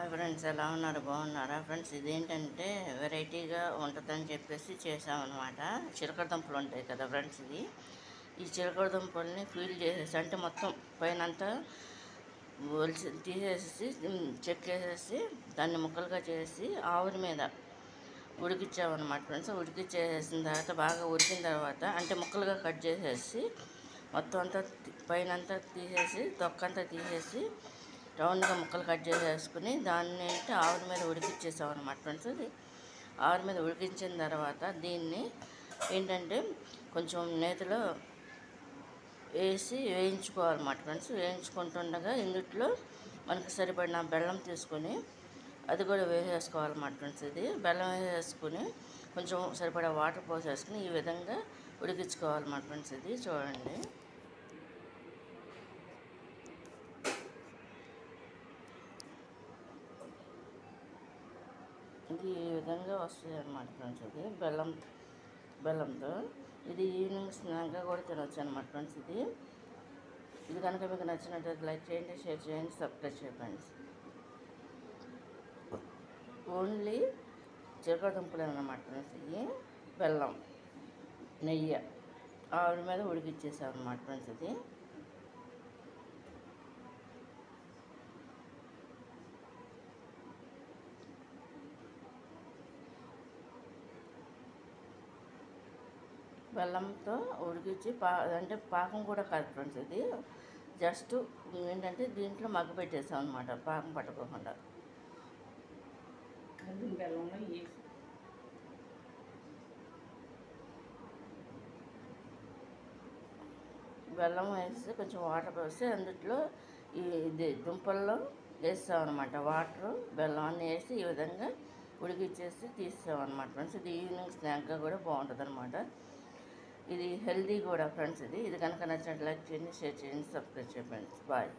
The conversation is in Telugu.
హాయ్ ఫ్రెండ్స్, ఎలా ఉన్నారు? బాగున్నారా ఫ్రెండ్స్? ఇదేంటంటే వెరైటీగా ఉంటుందని చెప్పేసి చేసామన్నమాట. చిలకడ దుంపలు ఉంటాయి కదా ఫ్రెండ్స్, ఈ చిలకడ దుంపల్ని ఫీల్ చేసేసి అంటే మొత్తం పైన అంతా ఒలిసి తీసేసి చెక్కేసేసి దాన్ని ముక్కలుగా చేసి ఆవిరి మీద ఉడికిచ్చామన్నమాట ఫ్రెండ్స్. ఉడికిచ్చేసిన తర్వాత బాగా ఉడికిన తర్వాత అంటే ముక్కలుగా కట్ చేసేసి మొత్తం అంతా పైన అంతా తీసేసి తొక్కంతా తీసేసి రౌండ్గా ముక్కలు కట్ చేసేసుకుని దాన్ని ఆవిరి మీద ఉడికిచ్చేసాం అనమాట ఫ్రెండ్స్. ఆవిరి మీద ఉడికించిన తర్వాత దీన్ని ఏంటంటే కొంచెం నేతిలో వేసి వేయించుకోవాలన్నమాట ఫ్రెండ్స్. వేయించుకుంటుండగా ఇందుట్లో మనకు సరిపడిన బెల్లం తీసుకొని అది కూడా వేసేసుకోవాలన్నమాట ఫ్రెండ్స్. ఇది బెల్లం వేసేసుకుని కొంచెం సరిపడా వాటర్ పోసేసుకుని ఈ విధంగా ఉడికించుకోవాలన్నమాట ఫ్రెండ్స్. ఇది చూడండి, ఇది ఈ విధంగా వస్తుంది అన్నమాట ఫ్రెండ్స్. ఇది బెల్లంతో ఇది ఈవినింగ్ స్నాక్గా కూడా తినవచ్చు అన్నమాట ఫ్రెండ్స్. ఇది కనుక మీకు నచ్చినట్లయితే లైక్ చేయండి, షేర్ చేయండి, సబ్స్క్రైబ్ చేయండి ఫ్రెండ్స్. ఓన్లీ చిలకడ దుంపలు అన్నమాట ఫ్రెండ్స్. ఇది బెల్లం నెయ్యి ఆవిరి మీద ఉడికిచ్చేసాం అన్నమాట ఫ్రెండ్స్. ఇది బెల్లంతో ఉడికించి అంటే పాకం కూడా కాదు ఫ్రెండ్స్. ఇది జస్ట్ ఏంటంటే దీంట్లో మగ్గ పెట్టేసాం అనమాట, పాకం పట్టుకోకుండా. బెల్లం వేసి కొంచెం వాటర్ పోసి అందుట్లో ఇది దుంపల్లో వేస్తాం అనమాట. వాటరు బెల్లం అన్నీ వేసి ఈ విధంగా ఉడికిచ్చేసి తీస్తామన్నమాట ఫ్రెండ్స్. ఇది ఈవినింగ్ స్నాక్గా కూడా బాగుంటుంది అనమాట. ఇది హెల్దీ కూడా ఫ్రెండ్స్. ఇది కనుక నచ్చినట్టు లైక్ చేయండి, షేర్ చేయండి, సబ్స్క్రైబ్ చేయండి ఫ్రెండ్స్. బాయ్.